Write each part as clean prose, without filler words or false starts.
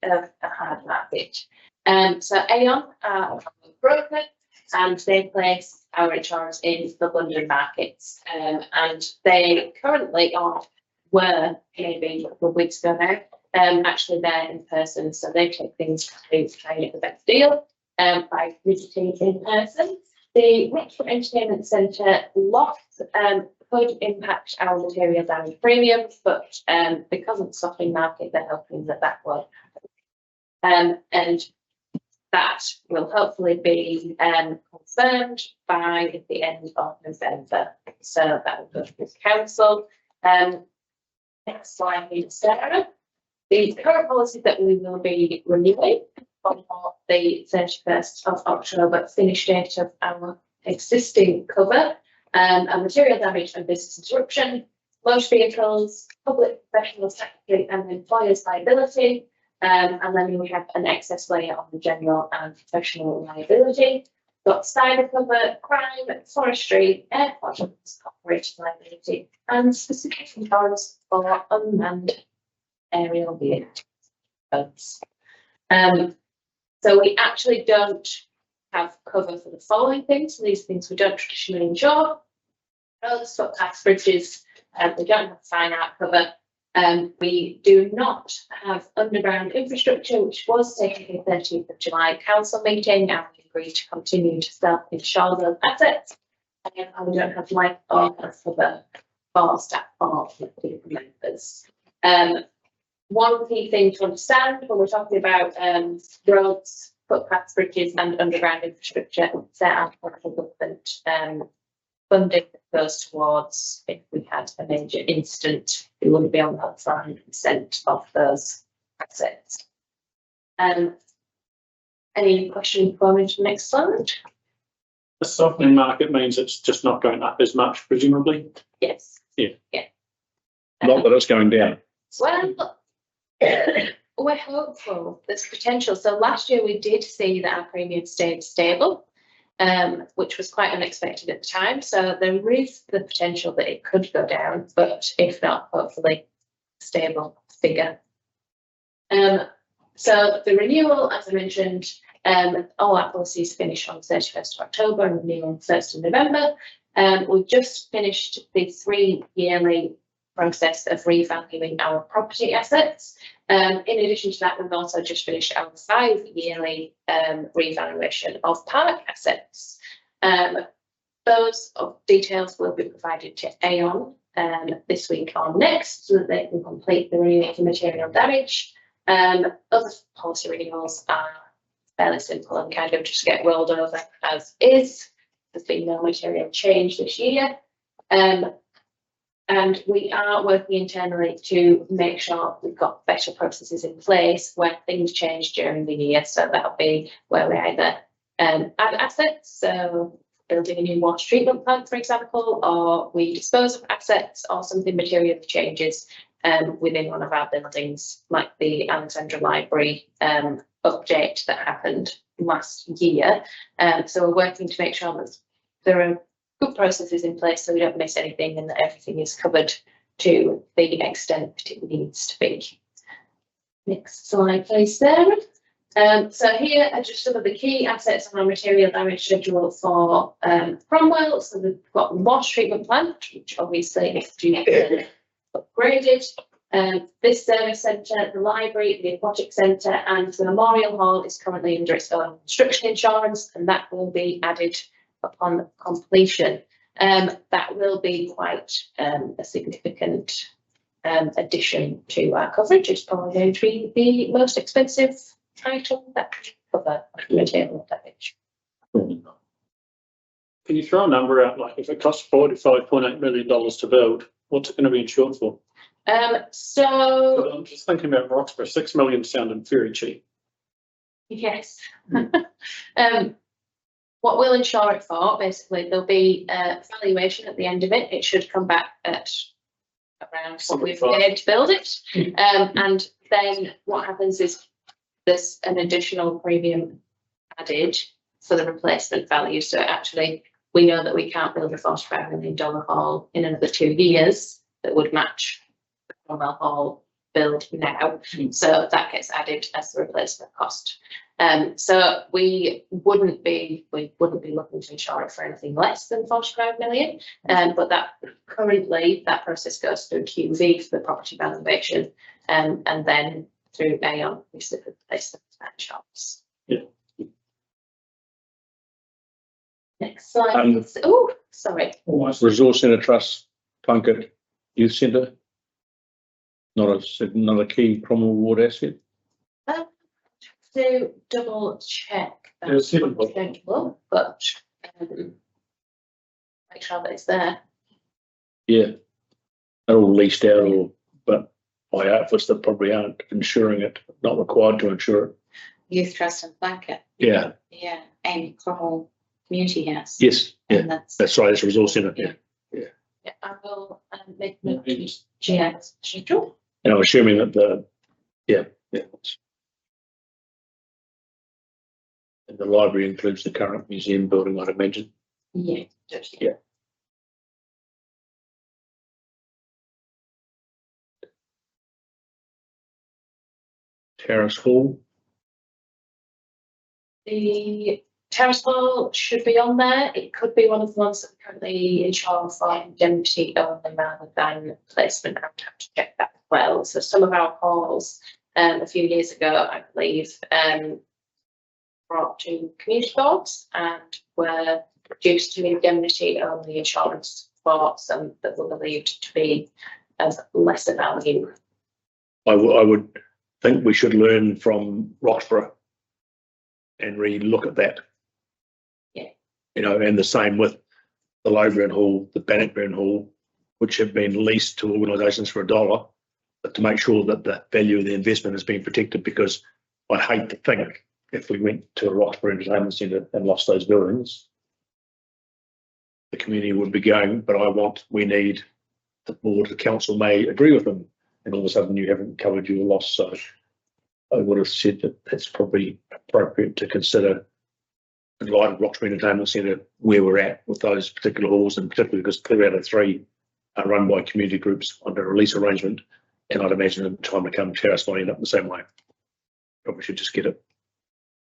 of a hard market. So Aon are a broker, and they place our insurance in the London markets, and they currently were maybe a couple of weeks ago now, actually there in person. So they take things to try and get the best deal by visiting in person. The Rochdale Entertainment Centre loss could impact our material damage premiums, but because of the softening market, they're hoping that won't happen. And that will hopefully be confirmed by the end of November. So that will go to the council. Next slide, please, Sarah. The current policy that we will be renewing from the 31st of October, finish date of our existing cover, and material damage and business interruption, motor vehicles, public, professional, secretary and employers liability, and then we have an excess layer on the general and professional liability. Got cyber cover, crime, forestry, airport operator liability, and specific insurance for unmanned aerial vehicles. So we actually don't have cover for the following things. So these things we don't traditionally insure: roads, footpaths, bridges. We don't have fine art cover. We do not have underground infrastructure, which was taken on the 13th of July council meeting, and we agreed to continue to self-insure those assets. And we don't have life or health cover for staff or members. One key thing to understand when we're talking about roads, footpaths, bridges and underground infrastructure, there are government funding that goes towards if we had a major incident, we wouldn't be on the hook for 100% of those assets. Any questions for me to the next slide? The softening market means it's just not going up as much, presumably? Yes. Yeah. Yeah. Not that it's going down. Well, we're hopeful there's potential. So last year we did see that our premium stayed stable, which was quite unexpected at the time. So there is the potential that it could go down, but if not, hopefully stable figure. So the renewal, as I mentioned, all our policies finish on 31st of October and renew on 1st of November. We've just finished the 3-yearly process of revaluing our property assets. In addition to that, we've also just finished our 5-yearly revaluation of park assets. Those details will be provided to Aon this week or next, so that they can complete the renewal for material damage. Other policy renewals are fairly simple and kind of just get rolled over as is. There's been no material change this year. And we are working internally to make sure we've got better processes in place when things change during the year. So that'll be where we either add assets, so building a new water treatment plant, for example, or we dispose of assets, or something materially changes within one of our buildings, like the Alexandra Library update that happened last year. So we're working to make sure that there are good processes in place so we don't miss anything and that everything is covered to the extent that it needs to be. Next slide, please, Sarah. So here are just some of the key assets on our material damage schedule for Cromwell. So we've got the water treatment plant, which obviously is due to be upgraded. This service centre, the library, the aquatic centre and the memorial hall is currently under its own construction insurance, and that will be added upon completion. That will be quite a significant addition to our coverage. It's probably going to be the most expensive item that we cover material damage. Can you throw a number out, like if it costs $45.8 million to build, what's it going to be insured for? So I'm just thinking about Roxburgh. $6 million sounded very cheap. yes. What we'll insure it for, basically, there'll be a valuation at the end of it. It should come back at around what we've paid to build it. And then what happens is there's an additional premium added for the replacement value. So actually, we know that we can't build a $45 million hall in another 2 years that would match the Cromwell Hall build now. So that gets added as the replacement cost. So we wouldn't be looking to insure it for anything less than 45 million. But that currently that process goes through QV for the property valuation, and then through Aon, which is the replacement shops. Yeah. Next slide. Oh, sorry. Resource Centre Trust, Plunkett Youth Centre. Not a key Cromwell Ward asset. To double check that. Yeah, see it. But make sure that it's there. Yeah. They're all leased out but by outfits that probably aren't insuring it, not required to insure it. Youth Trust and Plunkett. Yeah. Yeah, and Cromwell Community House. Yes. Yeah. And that's That's a resource centre. Yeah. Yeah. Yeah, I will make a note of GX schedule. And I'm assuming that and the library includes the current museum building, I'd imagine. Yeah. Yeah. Terrace Hall. The terrace hall should be on there. It could be one of the ones that we currently insure for indemnity only rather than placement. I would have to check that as well. So some of our halls a few years ago, I believe, brought to community boards and were reduced to indemnity only insurance for some that were believed to be of lesser value. I would think we should learn from Roxburgh and re-look at that. Yeah. You know, and the same with the Lowburn Hall, the Bannockburn Hall, which have been leased to organisations for $1, but to make sure that the value of the investment is being protected, because I'd hate to think if we went to a Roxburgh Entertainment Centre and lost those buildings, the community would be going, but we need the board, the council may agree with them, and all of a sudden you haven't covered your loss. So I would have said that that's probably appropriate to consider in light of Roxburgh Entertainment Centre where we're at with those particular halls, and particularly because 2 out of 3 are run by community groups under a lease arrangement, and I'd imagine in time to come Terrace might end up the same way. Probably should just get it,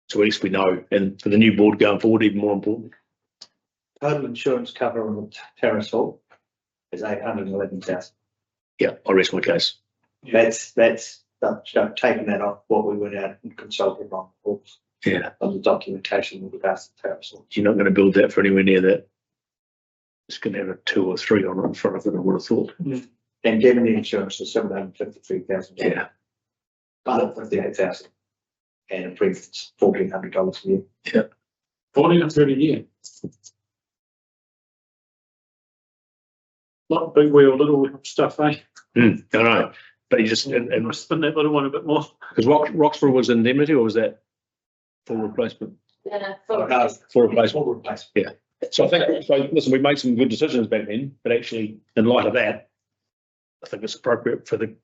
so at least we know, and for the new board going forward, even more important. Total insurance cover on the terrace hall is 811,000. Yeah, I rest my case. That's taking that off what we went out and consulted on Yeah, the documentation with regards to terrace hall. you're not going to build that for anywhere near that. It's going to have a 2 or 3 on it in front of it, I would have thought. And indemnity insurance is 753,000. Yeah, But 58,000, and a premium's $1,400 a year. 40 or 30 a year. Not big wheel, little stuff, eh? I know, but you just, And and spin that little one a bit more. because Roxburgh was indemnity, or was that full replacement? No, Full replacement. full replacement. So I think, so listen, we made some good decisions back then, but actually, in light of that, I think it's appropriate for the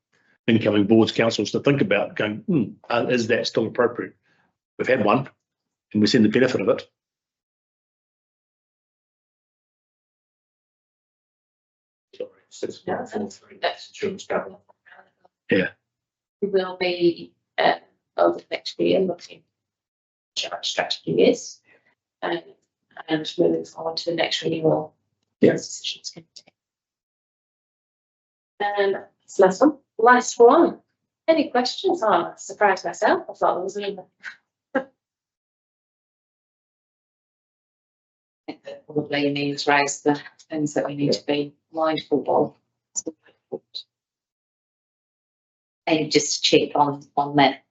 incoming boards, councils to think about going, is that still appropriate? We've had one, and we've seen the benefit of it. Sorry, 6.43, that's insurance cover. Yeah. We will be over the next year looking at our strategy is and moving forward to the next renewal. Yeah. Those decisions can be taken. It's last one. Last one. Any questions? Oh, I surprised myself. I thought there was either. I think that probably needs raise the things that we need to be mindful of. And just check on that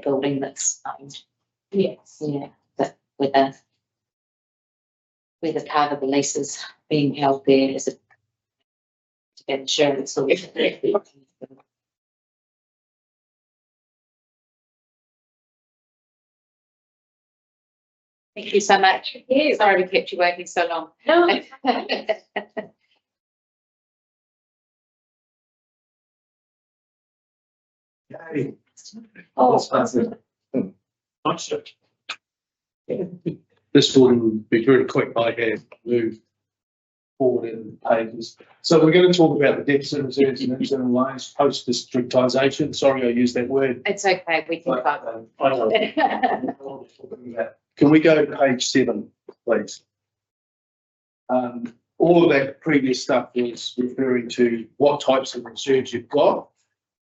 building that's owned. Yes. Yeah, that whether part of the lease is being held there, is it to get insurance or Thank you so much. Sorry we kept you waiting so long. No. Nice. This one will be very quick. I have moved forward in pages. So we're going to talk about the deficit reserves and internal loans post districtisation. Sorry, I used that word. It's okay, we can cover. I know. Can we go to page 7, please? All of that previous stuff is referring to what types of reserves you've got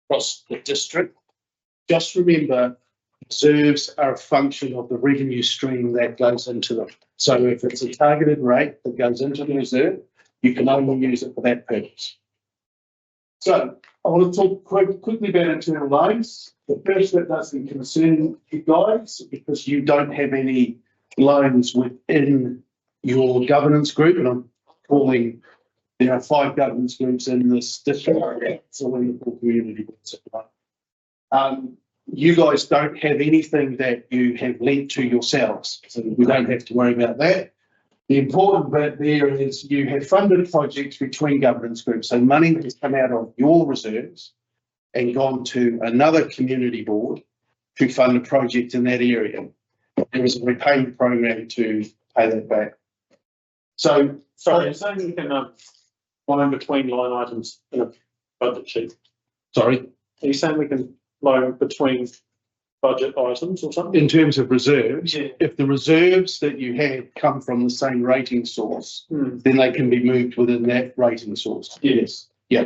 across the district. Just remember, reserves are a function of the revenue stream that goes into them. So if it's a targeted rate that goes into the reserve, you can only use it for that purpose. So I want to talk quickly about internal loans. The first bit doesn't concern you guys because you don't have any loans within your governance group, and I'm calling, there are 5 governance groups in this district, so in the community. You guys don't have anything that you have lent to yourselves, so we don't have to worry about that. The important bit there is you have funded projects between governance groups, so money has come out of your reserves and gone to another community board to fund a project in that area. There is a repayment program to pay that back. So, Sorry, you're saying you can loan between line items in a budget sheet? sorry, Are you saying we can loan between budget items or something? in terms of reserves, Yeah. if the reserves that you have come from the same rating source, Hmm. then they can be moved within that rating source. Yes. Yeah.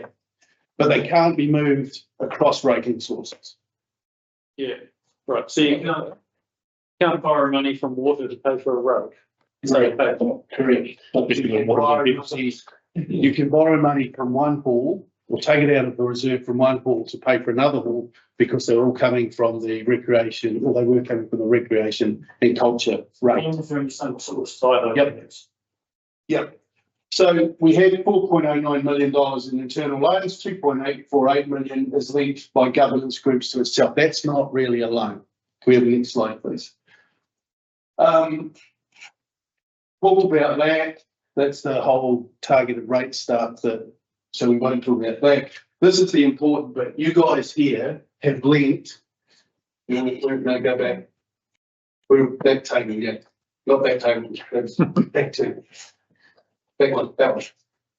But they can't be moved across rating sources. Yeah, right. So you can't borrow money from water to pay for a road. So you pay for Correct. You can borrow money from one pool or take it out of the reserve from one pool to pay for another pool because they're all coming from the recreation, or they were coming from the recreation and culture rate. from some sort of side. Yep. Yep. So we had $4.09 million in internal loans, 2.848 million is linked by governance groups to itself. That's not really a loan. Can we have the next slide, please? Talked about that. That's the whole targeted rate stuff that, so we won't talk about that. This is the important bit. You guys here have linked. We're going to go back. We're back table, yeah. Not back table, that's back to. Back one, that one.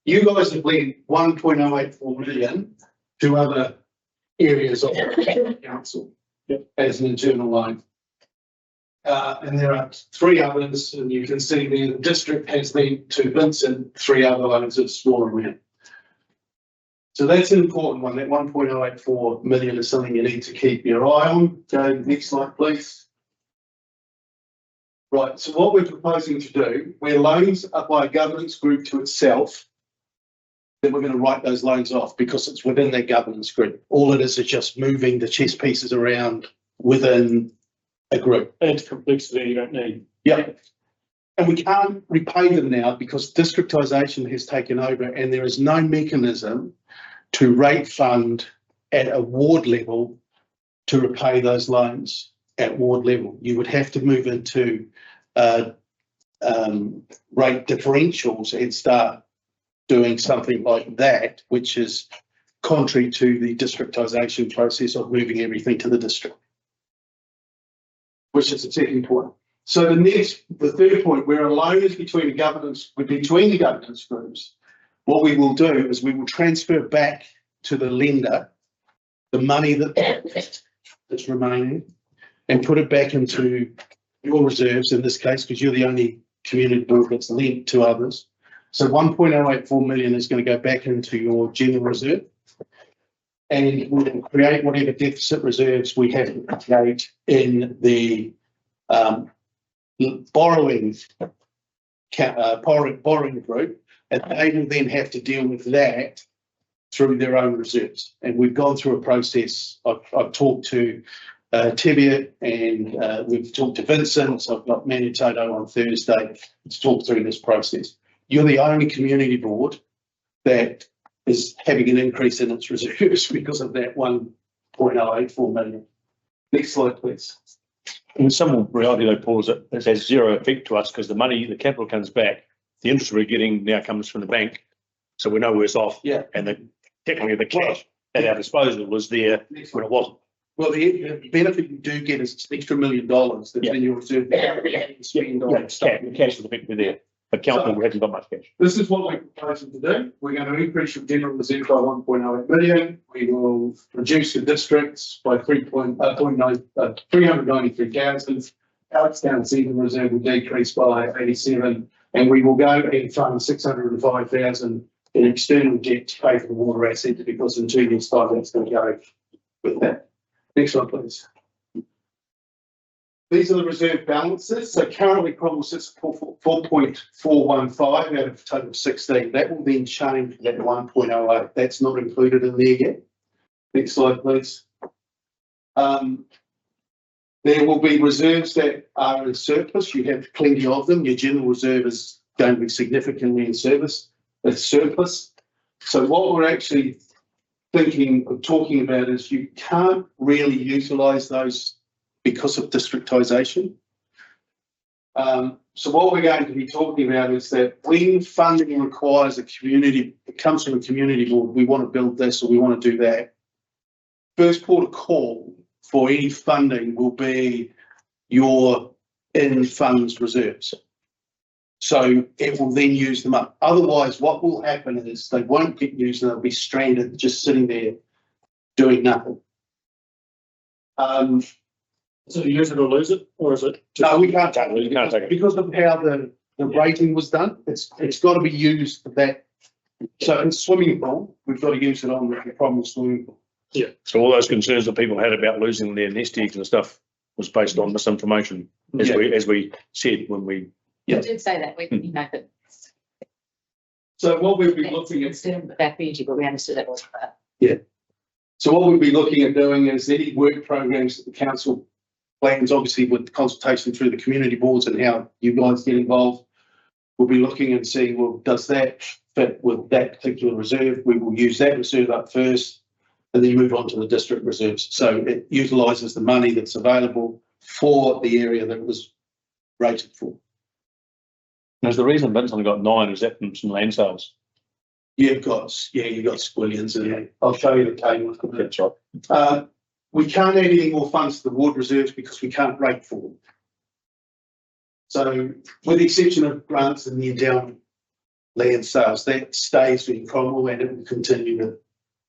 You guys have linked 1.084 million to other areas of the council as an internal loan. And there are 3 others, and you can see there the district has linked to Vincent 3 other loans at smaller amount. So that's an important one. That 1.084 million is something you need to keep your eye on. Go next slide, please. Right, so what we're proposing to do, where loans are by a governance group to itself, then we're going to write those loans off because it's within that governance group. All it is just moving the chess pieces around within a group. Adds complexity you don't need. Yeah. And we can't repay them now because districtisation has taken over and there is no mechanism to rate fund at a ward level to repay those loans at ward level. You would have to move into rate differentials and start doing something like that, which is contrary to the districtisation process of moving everything to the district, which is the second point. So the third point, where a loan is between the governance groups, what we will do is we will transfer back to the lender the money that's remaining and put it back into your reserves in this case, because you're the only community board that's linked to others. So 1.084 million is going to go back into your general reserve, and we'll create whatever deficit reserves we have to create in the borrowing group, and they will then have to deal with that through their own reserves. And we've gone through a process. I've talked to Tibia and we've talked to Vincent. So I've got Manu Toto on Thursday to talk through this process. You're the only community board that is having an increase in its reserves because of that 1.084 million. Next slide, please. In some reality though, Paul, is it has zero effect to us because the money, the capital comes back. The interest we're getting now comes from the bank. So we're no worse off. Yeah. And technically the cash at our disposal was there when it wasn't. Well, the benefit you do get is it's an extra $1 million that's in your reserve. Spend on stuff. The cash was effectively there. But council hasn't got much cash. This is what we're proposing to do. We're going to increase your general reserve by 1.08 million. We will reduce the districts by 393,000. Outstanding season reserve will decrease by 87, and we will go and fund 605,000 in external debt to pay for the water assets, because in 2 years' time that's going to go with that. Next one, please. These are the reserve balances. So currently Cromwell sits at 4.415 out of a total of 16. That will then change to 1.08. That's not included in there yet. Next slide, please. There will be reserves that are in surplus. You have plenty of them. Your general reserve is going to be significantly in surplus. So what we're actually thinking of talking about is you can't really utilise those because of districtisation. So what we're going to be talking about is that when funding requires a community, it comes from a community board, we want to build this or we want to do that. First port of call for any funding will be your in-funds reserves. So it will then use them up. Otherwise, what will happen is they won't get used and they'll be stranded, just sitting there doing nothing. So you use it or lose it, or is it? No, we can't take it. You can't take it. Because of how the rating was done. It's got to be used for that. So in swimming pool, we've got to use it on the problem swimming pool. So all those concerns that people had about losing their nest eggs and stuff was based on misinformation, as we said when we. I did say that, you know, that. So what we'll be looking at. That Fiji, but we understood that wasn't that. So what we'll be looking at doing is any work programs that the council plans, obviously with consultation through the community boards and how you guys get involved. We'll be looking and seeing, well, does that fit with that particular reserve? We will use that reserve up first and then move on to the district reserves. So it utilises the money that's available for the area that it was rated for. There's the reason Ben's only got 9 is that from some land sales. You've got squillions in there. I'll show you the table. That's right. We can't add any more funds to the ward reserves because we can't rate for them. So with the exception of grants and the endowment land sales, that stays in Cromwell and it will continue to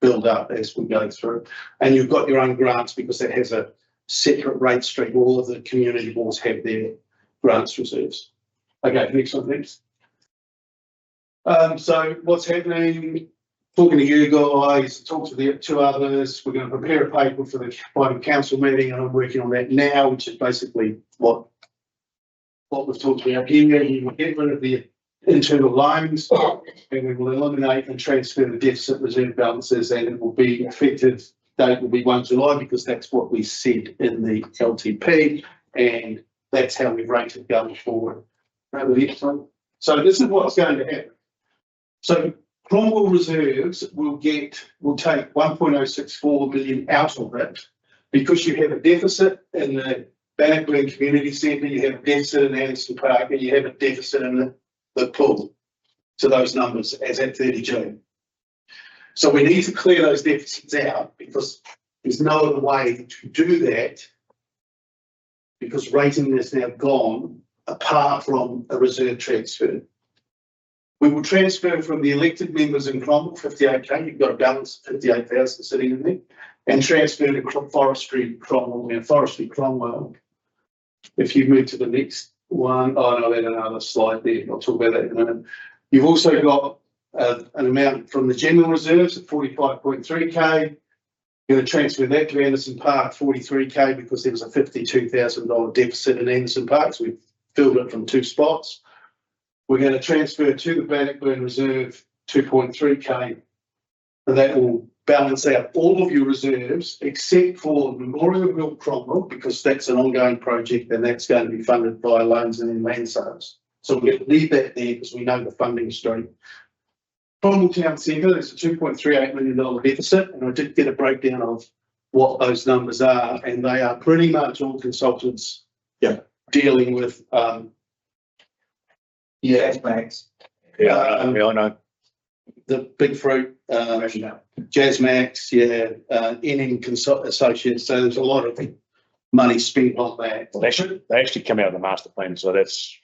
build up as we go through. And you've got your own grants because that has a separate rate stream. All of the community boards have their grants reserves. Okay, next one, thanks. So what's happening? Talking to you guys, talk to the 2 others. We're going to prepare a paper for the final council meeting, and I'm working on that now, which is basically what we've talked about here. We will get rid of the internal loans, and we will eliminate and transfer the deficit reserve balances, and it will be effective date will be 1 July because that's what we said in the LTP, and that's how we've rated going forward. So this is what's going to happen. So Cromwell reserves will take 1.064 million out of it because you have a deficit in the Bannockburn Community Centre, you have a deficit in Anderson Park, and you have a deficit in the pool to those numbers as at 30 June. So we need to clear those deficits out because there's no other way to do that because rating is now gone apart from a reserve transfer. We will transfer from the elected members in Cromwell, 58k, you've got a balance of 58,000 sitting in there, and transfer to Forestry Cromwell. If you move to the next one, no, there's another slide there, I'll talk about that in a minute. You've also got an amount from the general reserves at 45.3k. You're going to transfer that to Anderson Park, 43k, because there was a $52,000 deficit in Anderson Park, so we've filled it from 2 spots. We're going to transfer to the Bannockburn Reserve 2.3k, and that will balance out all of your reserves except for Memorial Hill Cromwell, because that's an ongoing project and that's going to be funded by loans and then land sales. So we're going to leave that there because we know the funding stream. Cromwell Town Centre, there's a $2.38 million deficit, and I did get a breakdown of what those numbers are, and they are pretty much all consultants dealing with Max. I know. The Big Fruit, Jazzmax, NN Associates. So there's a lot of money spent on that. They actually come out of the master plan, so that's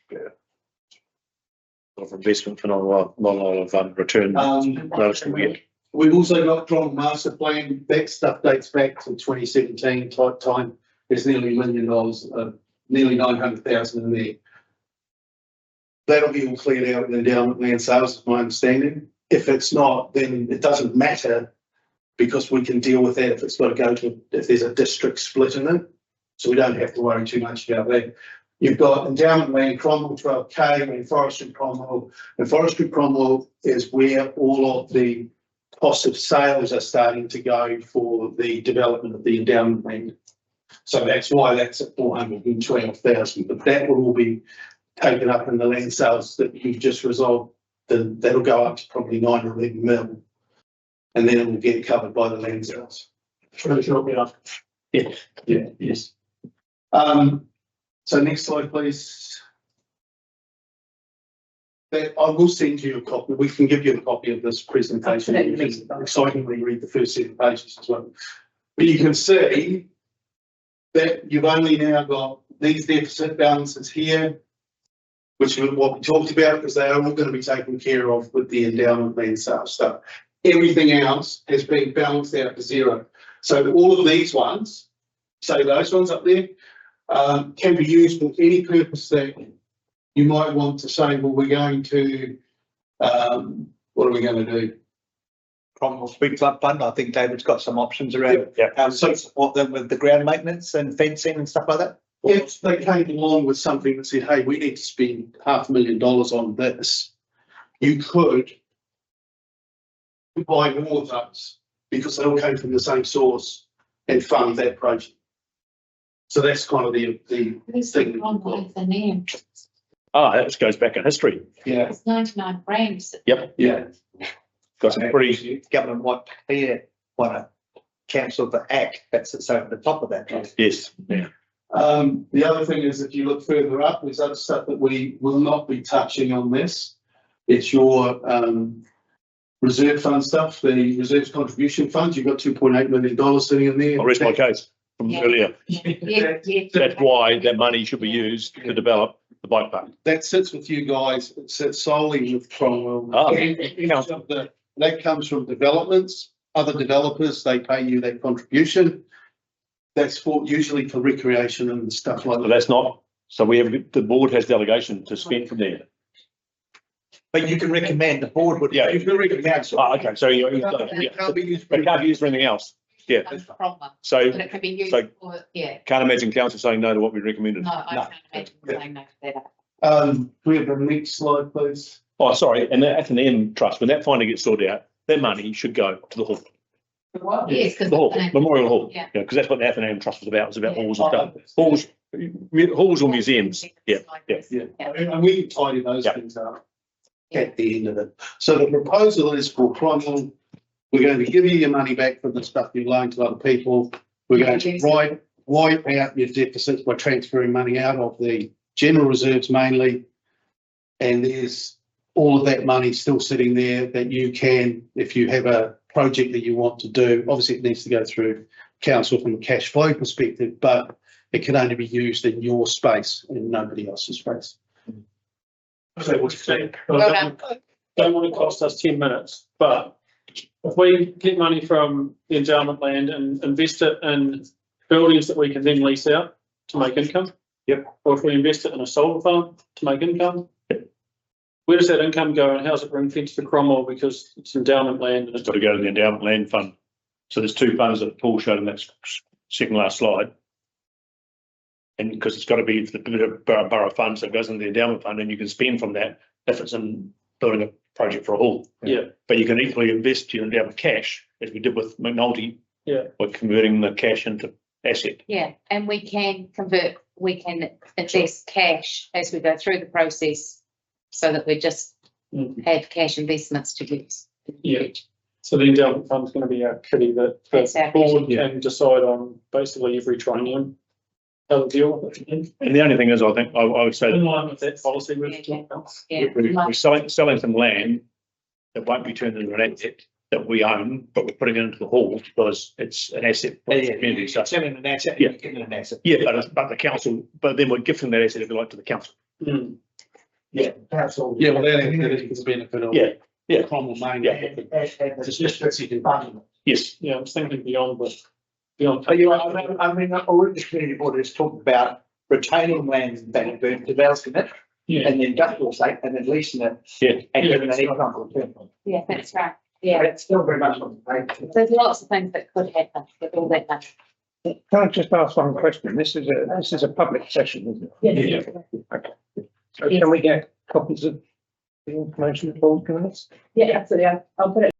of investment for not a lot of return. Notice we get. We've also got Cromwell master plan. That stuff dates back to 2017 type time. There's nearly $1 million, nearly 900,000 in there. That'll be all cleared out in the endowment land sales, is my understanding. If it's not, then it doesn't matter because we can deal with that if it's got to go to, if there's a district split in it. So we don't have to worry too much about that. You've got endowment land, Cromwell 12K, and forestry Cromwell. And forestry Cromwell is where all of the cost of sales are starting to go for the development of the endowment land. So that's why that's at 412,000, but that will all be taken up in the land sales that you've just resolved. Then that'll go up to probably 9 or 11 mil. And then it will get covered by the land sales. Yes. So next slide, please. I will send you a copy. We can give you a copy of this presentation. You can excitingly read the first 7 pages as well. But you can see that you've only now got these deficit balances here, which is what we talked about, because they are all going to be taken care of with the endowment land sales stuff. Everything else has been balanced out to zero. So all of these ones, say those ones up there, can be used for any purpose that you might want to say, well, we're going to, what are we going to do? Cromwell Speed Club Fund, I think David's got some options around Yeah. how to support them with the ground maintenance and fencing and stuff like that. If they came along with something that said, hey, we need to spend $500,000 on this, you could buy more of those because they all came from the same source and fund that project. So that's kind of the Who's thing. the Cromwell with the name? That just goes back in history. Yeah, It's 99 grams. Yep, yeah. got some pretty, Government want to cancel the act that sits over the top of that. yes, yeah. The other thing is, if you look further up, there's other stuff that we will not be touching on this. It's your reserve fund stuff, the reserves contribution fund. You've got $2.8 million sitting in there. I'll rest my case from Yeah. earlier. Yeah. That's why that money should be used to develop the bike park. That sits with you guys. It sits solely with Cromwell. Ah. That comes from developments, other developers, they pay you that contribution. That's usually for recreation and stuff like So that. that's not, so we have, the board has delegation to spend from there. But you can recommend, the board would. Yeah. You can recommend. Okay, so you, It yeah, can't be used. but can't be used for anything else. Yeah, Cromwell, so but it could be used so- for, yeah, can't imagine council saying no to what we recommended. no, I No. can't imagine saying no to that. We have the next slide, please. Oh, sorry, and the F&M trust, when that finally gets sorted out, that money should go to the hall, Yes, because. the hall, Memorial Hall. Yeah. Because that's what the F&M trust was about, it was about Yeah. halls and stuff. Halls or museums, yeah. Yeah, and we can tidy those Yeah. things up at the end of it. So the proposal is for Cromwell, we're going to give you your money back for the stuff you loaned to other people. We're going to wipe out your deficits by transferring money out of the general reserves mainly. And there's all of that money still sitting there that you can, if you have a project that you want to do, obviously it needs to go through council from a cash flow perspective, but it can only be used in your space and nobody else's space. So what you say? Well done. Don't want to cost us 10 minutes, but if we get money from the endowment land and invest it in buildings that we can then lease out to make income. Yep. Or if we invest it in a solar farm to make income. Where does that income go and how's it ring fenced to Cromwell because it's endowment land and It's it's got to go to the endowment land fund. So there's 2 funds that Paul showed in that second last slide. And because it's got to be the borough fund, so it goes into the endowment fund and you can spend from that if it's in building a project for a hall. Yeah. But you can equally invest your endowment cash, as we did with McNulty. Yeah. By converting the cash into asset. Yeah, and we can invest cash as we go through the process so that we just have cash investments to use. Yeah. So the endowment fund's going to be our kitty that That's the our board kitty. can decide on basically every triennium. How to deal with it. And the only thing is, I think, I would say In that line with that policy we've talked about. Yeah, we're selling some land that won't be turned into an asset that we own, but we're putting it into the hall because it's an asset for the community. So, Selling an asset, Yeah. you're getting an asset. yeah, but the council, but then we're gifting that asset, if you like, to the council. Mm. Yeah, council. Yeah, well, that is the benefit of. Yeah, yeah. Cromwell Main. Yeah. And the districts you can fund. Yes, Yeah, I was thinking beyond the, beyond. But I mean, already the community board has talked about retaining land in Bannockburn, developing it, Yeah. and the industrial site, and then leasing it. Yeah. And getting an economic return. Yeah, that's right. Yeah, Yeah, it's still very much on the table. there's lots of things that could happen with all that money. Can I just ask one question? This is a public session, isn't it? Yeah. So can we get copies of the information from us? Yeah, absolutely. I'll put it